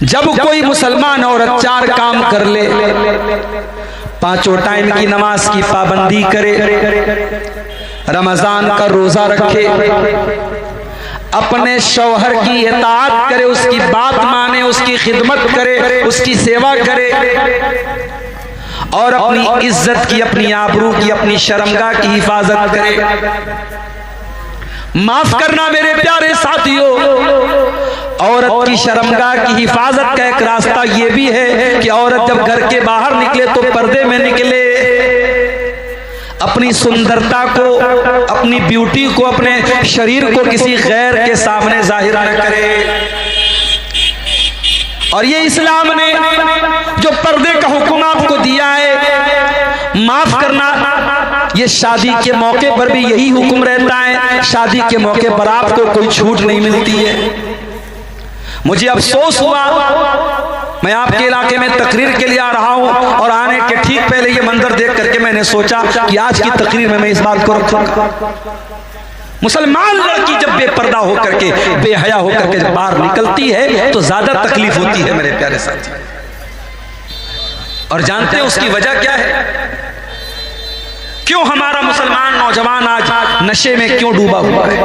जब कोई मुसलमान औरत 4 काम कर ले, 5 टाइम की नमाज की पाबंदी करे, रमजान का रोजा रखे, अपने शौहर की इताअत करे, उसकी बात माने, उसकी खिदमत करे, उसकी सेवा करे और अपनी इज्जत की, अपनी आबरू की, अपनी शर्मगाह की हिफाजत करे। माफ करना मेरे प्यारे साथियों, औरत की शर्मगाह की हिफाजत का एक रास्ता यह भी है कि औरत जब घर के बाहर निकले तो पर्दे में निकले, अपनी सुंदरता को, अपनी ब्यूटी को, अपने शरीर को किसी गैर के सामने जाहिर न करे। और ये इस्लाम ने जो पर्दे का हुक्म आपको दिया है, माफ करना, ये शादी के मौके पर भी यही हुक्म रहता है। शादी के मौके पर आपको कोई छूट नहीं मिलती है। मुझे अफसोस हुआ, मैं आपके इलाके में तकरीर के लिए आ रहा हूं और आने के ठीक पहले ये मंजर देख करके मैंने सोचा कि आज की तकरीर में मैं इस बात को रखूंगा। मुसलमान लड़की जब बेपर्दा होकर के, बेहया होकर के जब बाहर निकलती है तो ज्यादा तकलीफ होती है मेरे प्यारे साथी। और जानते हैं उसकी वजह क्या है? क्यों हमारा मुसलमान नौजवान आज नशे में क्यों डूबा हुआ है?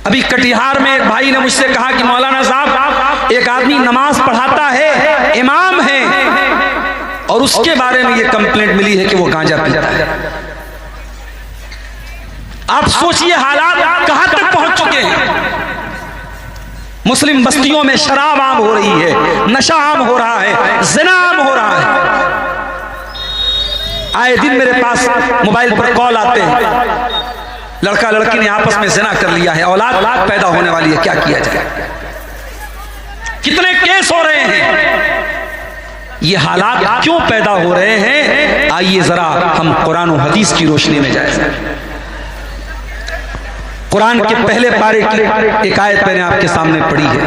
अभी कटिहार में एक भाई ने मुझसे कहा कि मौलाना साहब, एक आदमी नमाज पढ़ाता है, इमाम है, और उसके बारे में ये कंप्लेंट मिली है कि वो गांजा पीता है। आप सोचिए हालात कहां तक पहुंच चुके हैं। मुस्लिम बस्तियों में शराब आम हो रही है, नशा आम हो रहा है, जिना आम हो रहा है। आए दिन मेरे पास मोबाइल पर कॉल आते हैं, लड़का लड़की ने आपस में जिना कर लिया है, औलाद पैदा होने वाली है, क्या किया जाए? कितने केस हो रहे हैं? ये हालात क्यों पैदा हो रहे हैं? आइए जरा हम कुरान और हदीस की रोशनी में जाए। कुरान के पहले पारे की एक आयत मैंने आपके सामने पढ़ी है।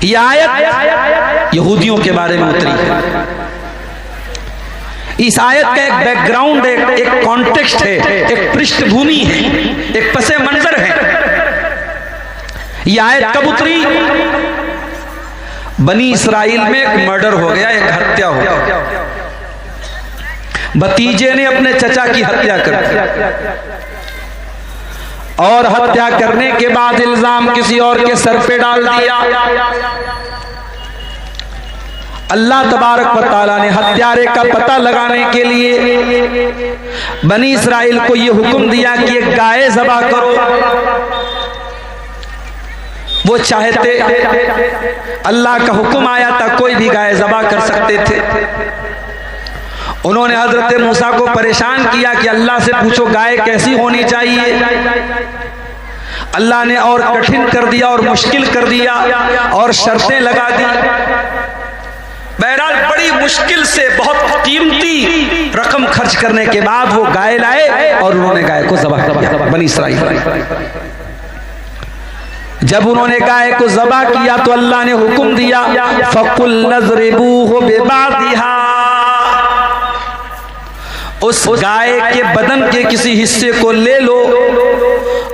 यह आयत यहूदियों के बारे में उतरी है। इस आयत का एक बैकग्राउंड है, एक कॉन्टेक्स्ट है, एक पृष्ठभूमि है, एक पसे मंजर है। यह आयत कब उतरी? बनी इस्राइल में एक मर्डर हो गया, एक हत्या हो गया। भतीजे ने अपने चचा की हत्या कर दी और हत्या करने के बाद इल्जाम किसी और के सर पे डाल दिया। अल्लाह तबारक व तआला ने हत्यारे का पता लगाने के लिए बनी इस्राइल को यह हुक्म दिया कि एक गाय ज़बह करो। वो चाहते, अल्लाह का हुक्म आया था, कोई भी गाय ज़बह कर सकते थे। उन्होंने हजरत मूसा को परेशान किया कि अल्लाह से पूछो गाय कैसी होनी चाहिए। अल्लाह ने और कठिन कर दिया और मुश्किल कर दिया और शर्तें लगा दी। बहरहाल बड़ी मुश्किल से बहुत कीमती रकम खर्च करने के बाद वो गाय लाए और उन्होंने गाय को ज़बह किया। बनी इस्राइल जब उन्होंने गाय को ज़बह किया तो अल्लाह ने हुक्म दिया, फकुल नज़रिबूहु बिबादिहा, उस गाय के बदन के किसी हिस्से को ले लो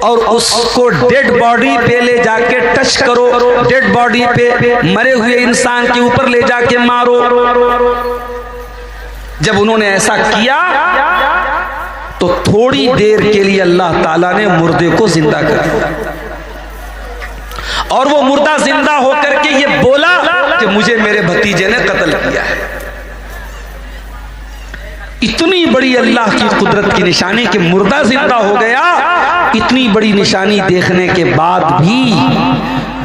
और उसको डेड बॉडी पे ले जाके टच करो, डेड बॉडी पे मरे हुए इंसान के ऊपर ले जाके मारो। जब उन्होंने ऐसा किया तो थोड़ी देर के लिए अल्लाह ताला ने मुर्दे को जिंदा कर दिया और वो मुर्दा जिंदा होकर के ये बोला कि मुझे मेरे भतीजे ने कत्ल किया है। इतनी बड़ी अल्लाह की कुदरत की निशानी कि मुर्दा जिंदा हो गया। इतनी बड़ी निशानी देखने के बाद भी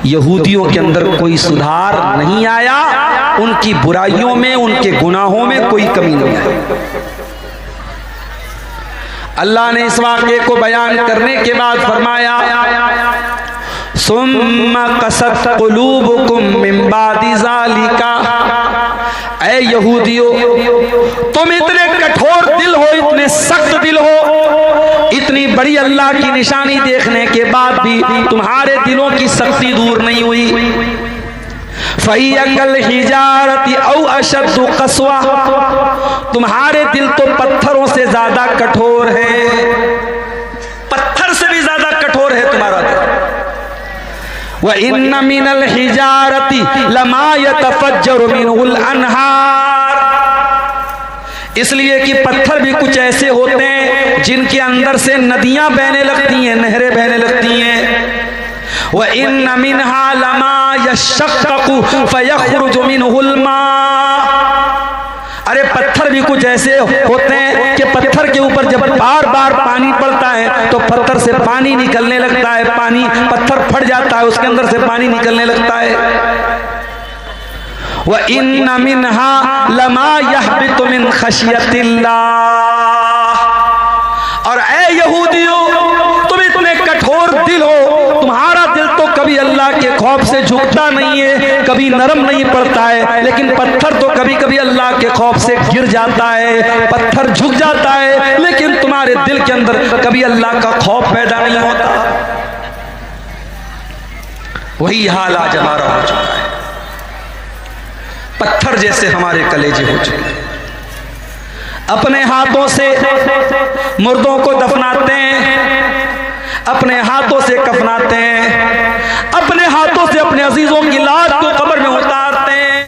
यहूदियों के अंदर कोई सुधार नहीं आया, उनकी बुराइयों में, उनके गुनाहों में कोई कमी नहीं आई। अल्लाह ने इस वाक़े को बयान करने के बाद फरमाया, सुम्मा कसत कुलूबुकुम मिन बादि ज़ालिका, ऐ यहूदियों तुम इतने कठोर दिल हो, इतने सख्त दिल हो, इतनी बड़ी अल्लाह की निशानी देखने के बाद भी तुम्हारे दिलों की सख्ती दूर नहीं हुई। फ़हिय कल हिजारति औ अशद्दु क़स्वा, तुम्हारे दिल तो पत्थरों से ज्यादा कठोर है, पत्थर से भी ज्यादा कठोर है तुम्हारा दिल। व इन्न मिनल हिजारती लमा यतफज्जरु मिनहुल अनहार, इसलिए कि पत्थर भी कुछ ऐसे होते हैं जिनके अंदर से नदियां बहने लगती हैं, नहरें बहने लगती हैं। व इन्न मिनहा लमा यशक्ककु फयखरुजु मिनहुल मा, अरे पत्थर भी कुछ ऐसे होते हैं कि पत्थर के ऊपर जब बार बार पानी पड़ता है तो पत्थर से पानी निकलने लगता है, पानी पत्थर फट जाता है, उसके अंदर से पानी निकलने लगता है। व इन्न मिनहा लमा यहबितु मिन खशियतिल्लाह, और ऐ यहूदियों तुम इतने कठोर दिल हो, तुम्हारा दिल तो कभी अल्लाह के खौफ से झुकता नहीं है, कभी नरम नहीं पड़ता है, लेकिन पत्थर तो कभी कभी अल्लाह के खौफ से गिर जाता है, पत्थर झुक जाता है, लेकिन तुम्हारे दिल के अंदर कभी अल्लाह का खौफ पैदा नहीं होता। वही हाल आज हमारा हो चुका है, पत्थर जैसे हमारे कलेजे हो चुके हैं। अपने हाथों से मुर्दों को दफनाते हैं, अपने हाथों से कफनाते हैं, अपने हाथों से अपने अजीजों की लाश